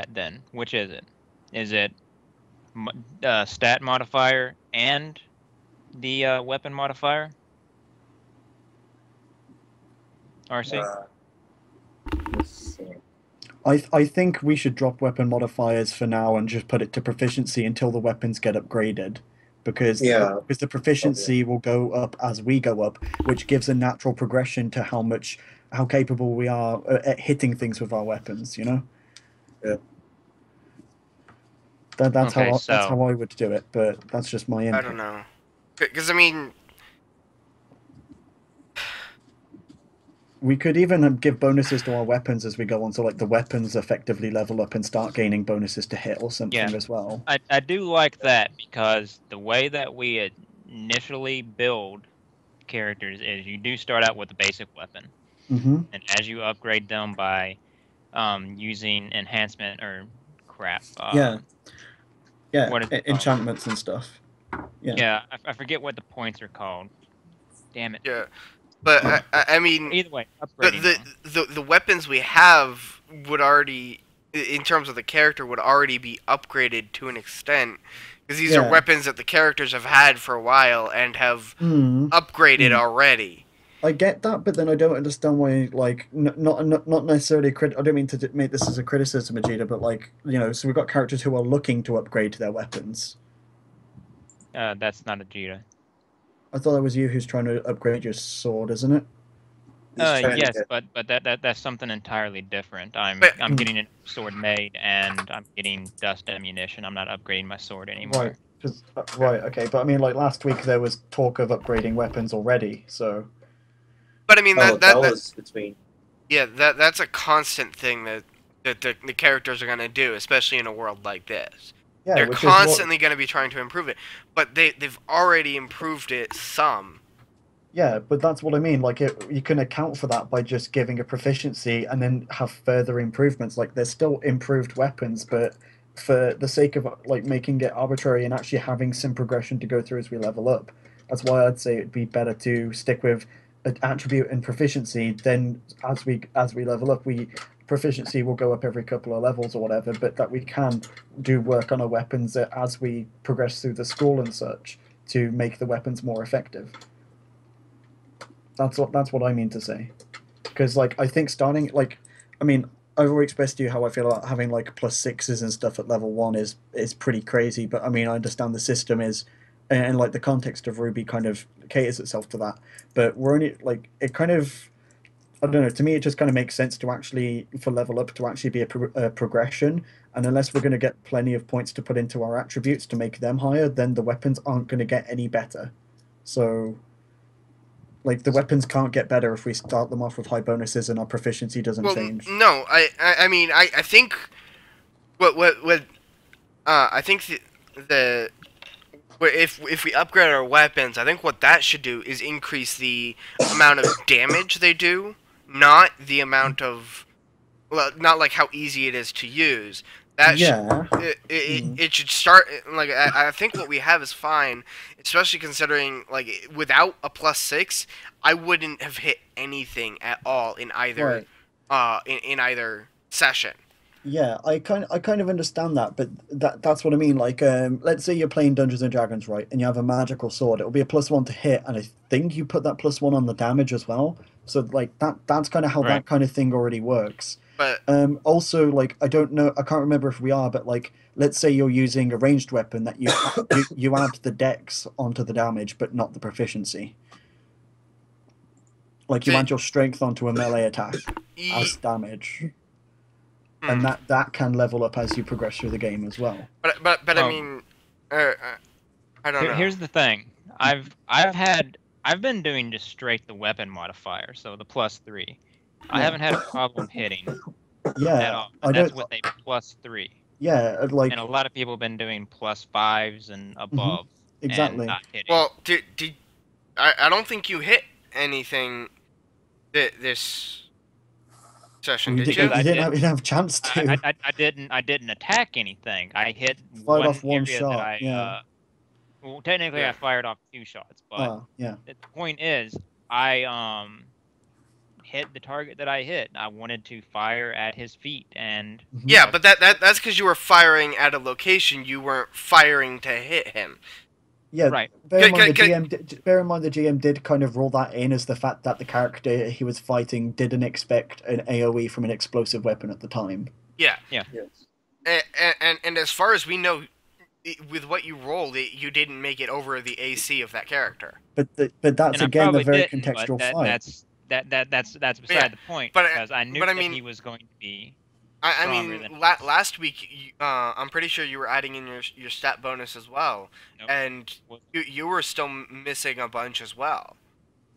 that then? Which is it? Is it stat modifier and the weapon modifier? RC? Let's see. I think we should drop weapon modifiers for now and just put it to proficiency until the weapons get upgraded, because Yeah, the proficiency will go up as we go up, which gives a natural progression to how capable we are at hitting things with our weapons. You know, yeah. Okay, that's so how I would do it, but that's just my I don't input. know. Because, I mean, We could even give bonuses to our weapons as we go on, so like the weapons effectively level up and start gaining bonuses to hit or yeah, something as well. I do like that because the way that we initially build characters is you do start out with a basic weapon, Mm-hmm. and as you upgrade them by using enhancement or crap, Yeah, yeah, what is it called? enchantments and stuff. Yeah. Yeah, I forget what the points are called. Damn it. yeah. But I mean, Either way, upgrading them. the weapons we have would already, in terms of the character, would already be upgraded to an extent, because these are Yeah. weapons that the characters have had for a while and have Mm. upgraded already. I get that, but then I don't understand why, like, not necessarily I don't mean to make this as a criticism, Vegeta, but like, so we've got characters who are looking to upgrade their weapons. That's not a Jita. I thought that was you who's trying to upgrade your sword, isn't it? He's trying to Yes, get. but that's something entirely different. I'm But- getting a sword made and I'm getting dust ammunition. I'm not upgrading my sword anymore. Right. Right. Okay. But I mean, like last week there was talk of upgrading weapons already, so But I mean, Oh, that was between. yeah, that's a constant thing that the characters are gonna do, especially in a world like this. yeah, They're which is what- constantly going to be trying to improve it, but they've already improved it some. Yeah, but that's what I mean. Like, you can account for that by just giving a proficiency and then have further improvements. Like, there's still improved weapons, but for the sake of like making it arbitrary and actually having some progression to go through as we level up, that's why I'd say it'd be better to stick with an attribute and proficiency. Then, as we level up, proficiency will go up every couple of levels or whatever. But that we can do work on our weapons as we progress through the school and such to make the weapons more effective. That's what I mean to say, because like I think starting like, I mean, I've already expressed to you how I feel about having like +6s and stuff at level 1 is pretty crazy. But I mean, I understand the system is, and like the context of RWBY kind of caters itself to that. But we're only like it kind of, I don't know. To me, it just kind of makes sense to actually for level up to actually be a progression. And unless we're going to get plenty of points to put into our attributes to make them higher, then the weapons aren't going to get any better. So like the weapons can't get better if we start them off with high bonuses and our proficiency doesn't Well, change. no, I mean, I think what I think if we upgrade our weapons, I think what that should do is increase the amount of damage they do, not the amount of, well, not like how easy it is to use. That Yeah. it should start like I think what we have is fine, especially considering like without a +6, I wouldn't have hit anything at all in either in either session. Yeah, I kind of understand that, but that's what I mean. Like, let's say you're playing Dungeons and Dragons, right, and you have a magical sword. It'll be a +1 to hit, and I think you put that +1 on the damage as well. So like that's kind of how Right. that kind of thing already works. But Also, like I don't know, I can't remember if we are, but like let's say you're using a ranged weapon that you add the dex onto the damage, but not the proficiency. Like you See- add your strength onto a melee attack as damage, and that can level up as you progress through the game as well. but I Oh. mean, I don't know. Here's the thing. I've been doing just straight the weapon modifier, so the +3. I Yeah. haven't had a problem hitting at Yeah, all. I That's don't. with a +3. Yeah, like And a lot of people have been doing +5s and above exactly. and not hitting. Well, I don't think you hit anything this session, You did Because you? you didn't have a chance to. I didn't attack anything. I hit Fired one off one area shot, that I yeah. well, technically I fired off 2 shots, but Yeah. the point is I hit the target that I hit. I wanted to fire at his feet, and Yeah, but that's because you were firing at a location. You weren't firing to hit him. Yeah, right. bear in mind the Can- GM did kind of roll that in as the fact that the character he was fighting didn't expect an AoE from an explosive weapon at the time. Yeah. Yes. And as far as we know, with what you rolled, you didn't make it over the AC of that character. But that's And I again the probably very didn't, contextual but fight. that's beside Yeah, the point, but because I knew but I that mean- he was going to be. I Stronger mean, than- last week, I'm pretty sure you were adding in your stat bonus as well, Nope. and you were still missing a bunch as well.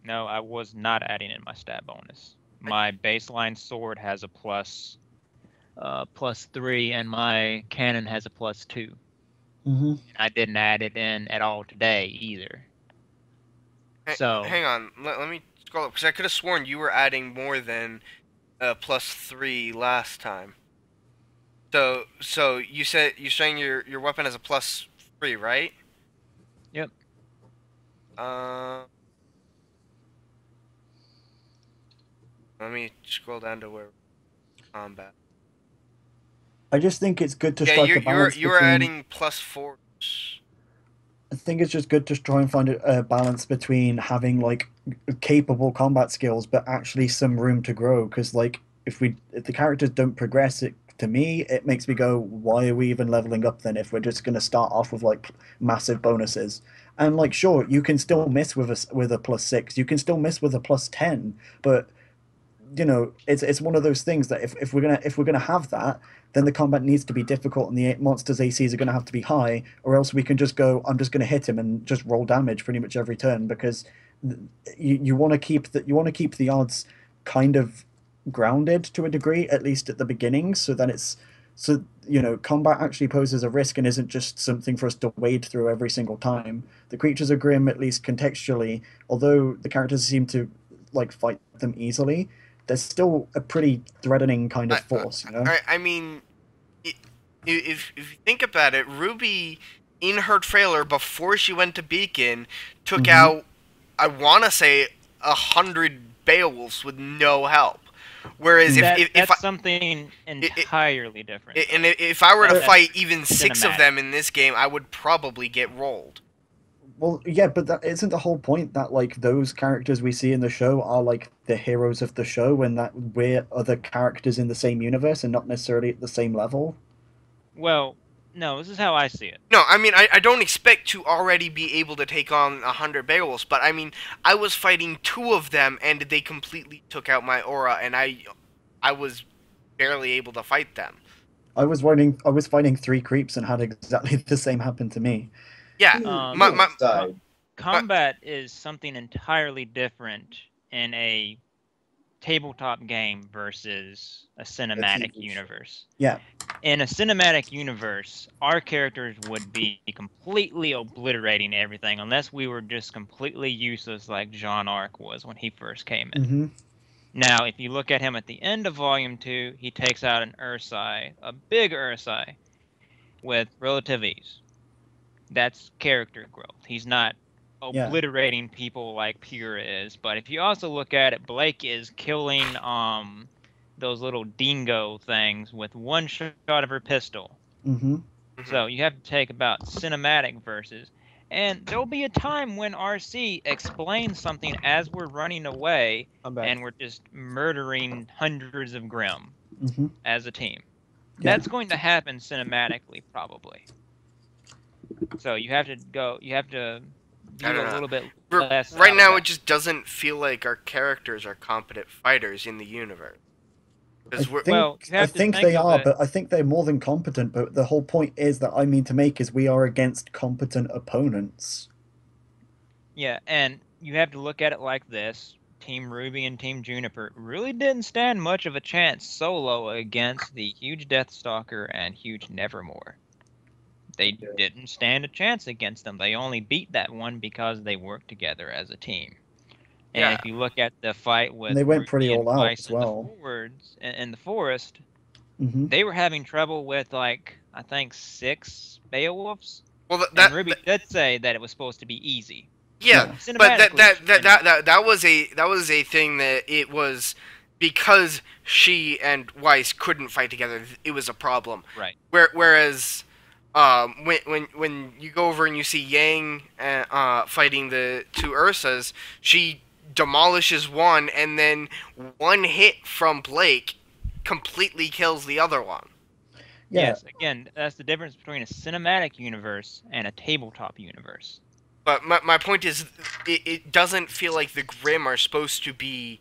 No, I was not adding in my stat bonus. My baseline sword has a +3, and my cannon has a +2. Mm-hmm. I didn't add it in at all today either. So Hang on, let me scroll up because I could have sworn you were adding more than +3 last time. So you're saying your weapon has a +3, right? Yep. Let me scroll down to where combat. I just think it's good to Yeah, strike a balance. you were between- adding +4. I think it's just good to try and find a balance between having like capable combat skills, but actually some room to grow. Because like if the characters don't progress, to me it makes me go, why are we even leveling up then if we're just going to start off with like massive bonuses? And like sure, you can still miss with a +6, you can still miss with a +10, but you know it's one of those things that if we're gonna have that, then the combat needs to be difficult and the monsters' ACs are going to have to be high, or else we can just go, I'm just going to hit him and just roll damage pretty much every turn, because you want to keep the odds kind of grounded to a degree, at least at the beginning, so combat actually poses a risk and isn't just something for us to wade through every single time. The creatures are grim, at least contextually, although the characters seem to like fight them easily. There's still a pretty threatening kind of force, you know? I mean, if you think about it, RWBY, in her trailer, before she went to Beacon, took out, I want to say, 100 Beowulfs with no help. Whereas that's something entirely different. And if I were to That's fight even 6 of cinematic. them in this game, I would probably get rolled. Well, yeah, but that isn't the whole point that like those characters we see in the show are like the heroes of the show, and that we're other characters in the same universe and not necessarily at the same level. Well, no, this is how I see it. No, I mean, I don't expect to already be able to take on 100 Beowulfs, but I mean, I was fighting 2 of them, and they completely took out my aura, and I was barely able to fight them. I was fighting 3 creeps and had exactly the same happen to me. Yeah, Combat is something entirely different in a tabletop game versus a cinematic universe. Yeah. In a cinematic universe, our characters would be completely obliterating everything unless we were just completely useless like Jean Arc was when he first came in. Mm-hmm. Now, if you look at him at the end of Volume 2, he takes out an Ursai, a big Ursai, with relative ease. That's character growth. He's not obliterating people like Pura is. But if you also look at it, Blake is killing those little dingo things with one shot of her pistol. Mm-hmm. So you have to take about cinematic versus. And there'll be a time when RC explains something as we're running away and we're just murdering hundreds of Grim as a team. Yeah. That's going to happen cinematically, probably. So you have to be a little bit less. Right now, it just doesn't feel like our characters are competent fighters in the universe. I think they are, but I think they're more than competent. But the whole point is that I mean to make is we are against competent opponents. Yeah, and you have to look at it like this. Team RWBY and Team Juniper really didn't stand much of a chance solo against the huge Deathstalker and huge Nevermore. They didn't stand a chance against them. They only beat that one because they worked together as a team. And if you look at the fight with and they went pretty RWBY all and out Weiss as well. In the forest, Mm-hmm. they were having trouble with like I think 6 Beowulfs. Well, and RWBY did say that it was supposed to be easy. Yeah, but Cinematically, that was a thing that it was because she and Weiss couldn't fight together. It was a problem. right. Whereas, when you go over and you see Yang fighting the two Ursas, she demolishes one, and then one hit from Blake completely kills the other one. Yeah. Yes, again, that's the difference between a cinematic universe and a tabletop universe. But my point is, it doesn't feel like the Grimm are supposed to be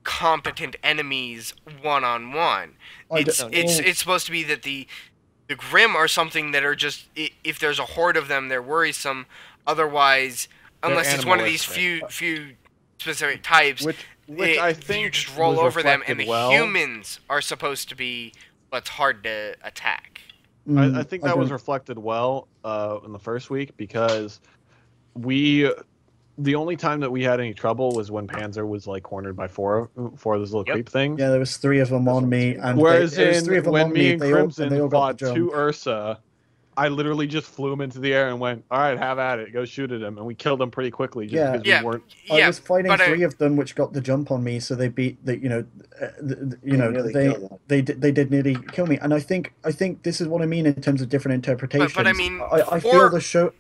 competent enemies one-on-one. It's supposed to be that the Grimm are something that are just, if there's a horde of them, they're worrisome. Otherwise, unless it's one of these few specific types, which I think you just roll was over them, and the reflected well. humans are supposed to be what's hard to attack. I think that was reflected well in the first week, because the only time that we had any trouble was when Panzer was like cornered by four of those little creep things. Yeah, there was 3 of them on me, and whereas when me and Crimson they all got fought 2 Ursa, I literally just flew him into the air and went, "All right, have at it, go shoot at him," and we killed them pretty quickly because we weren't. I was fighting 3 of them, which got the jump on me, so they beat the they did nearly kill me, and I think this is what I mean in terms of different interpretations. But I mean, I feel the show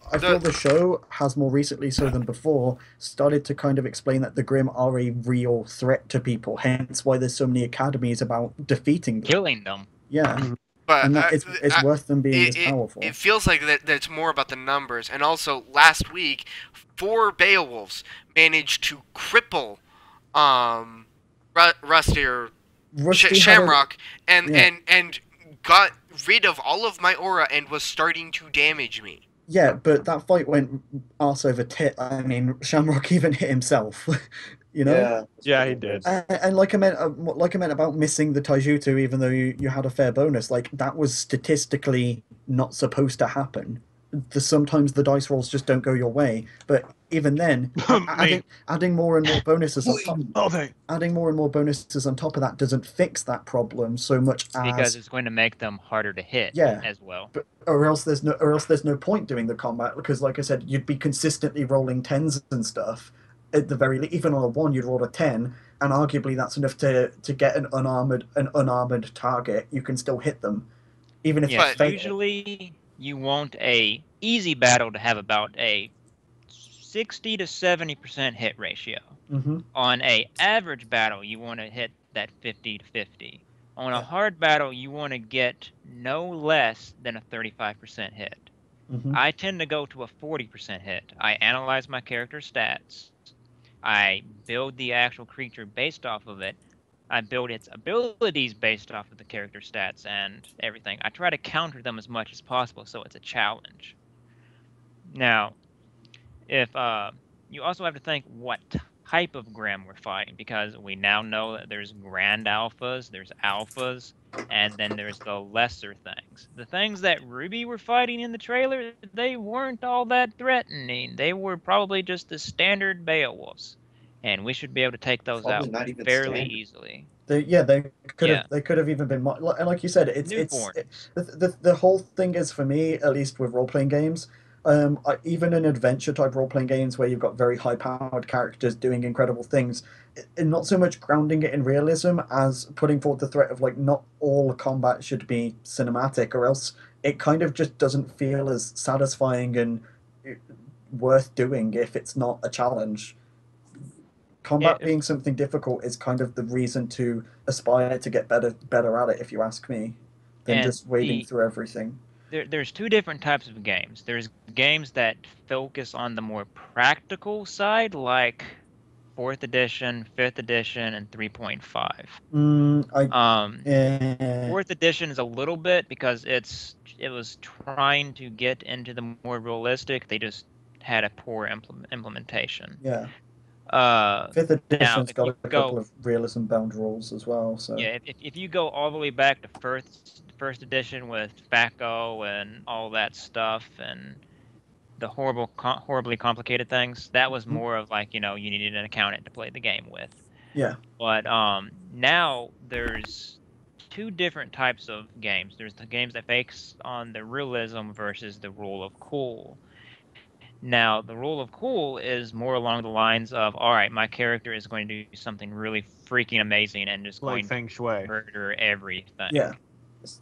has more recently so than before started to kind of explain that the Grimm are a real threat to people. Hence, why there's so many academies about defeating them. Killing them. Yeah. But and it's worth them being as powerful. It feels like that it's more about the numbers. And also, last week, 4 Beowulfs managed to cripple Rusty Shamrock and got rid of all of my aura and was starting to damage me. Yeah, but that fight went arse over tit. I mean, Shamrock even hit himself. You know? Yeah, he did. And like I meant about missing the Taijutsu, even though you had a fair bonus, like that was statistically not supposed to happen. Sometimes the dice rolls just don't go your way. But even then, adding more and more bonuses on top, adding more and more bonuses on top of that doesn't fix that problem so much as because it's going to make them harder to hit. As well. But or else there's no point doing the combat, because, like I said, you'd be consistently rolling 10s and stuff. At the very least, even on a 1, you'd roll a 10, and arguably that's enough to get an unarmored target. You can still hit them, even if it's fatal. Usually you want a easy battle to have about a 60 to 70% hit ratio. Mm-hmm. On a average battle, you want to hit that 50 to 50. On a hard battle, you want to get no less than a 35% hit. Mm-hmm. I tend to go to a 40% hit. I analyze my character stats. I build the actual creature based off of it. I build its abilities based off of the character stats and everything. I try to counter them as much as possible, so it's a challenge. Now, if you also have to think what type of Grimm we're fighting, because we now know that there's Grand Alphas, there's Alphas, and then there's the lesser things. The things that RWBY were fighting in the trailer, they weren't all that threatening. They were probably just the standard Beowulfs, and we should be able to take those out fairly easily. They could have even been more, and like you said, the whole thing is, for me at least with role-playing games, even in adventure type role-playing games where you've got very high-powered characters doing incredible things, and not so much grounding it in realism as putting forward the threat of, like, not all combat should be cinematic, or else it kind of just doesn't feel as satisfying and worth doing if it's not a challenge. Combat being something difficult is kind of the reason to aspire to get better at it, if you ask me, than just wading through everything. There's 2 different types of games. There's games that focus on the more practical side, like 4th edition, 5th edition, and 3.5. 4th edition is a little bit because it was trying to get into the more realistic. They just had a poor implementation. Yeah. 5th edition's got a couple of realism-bound rules as well. So yeah, if you go all the way back to first edition with FACO and all that stuff and the horribly complicated things, that was more of like, you needed an accountant to play the game with. Yeah. But now there's 2 different types of games. There's the games that focus on the realism versus the rule of cool. Now, the rule of cool is more along the lines of, all right, my character is going to do something really freaking amazing and just Like going Feng to Shui. murder everything. Yeah. It's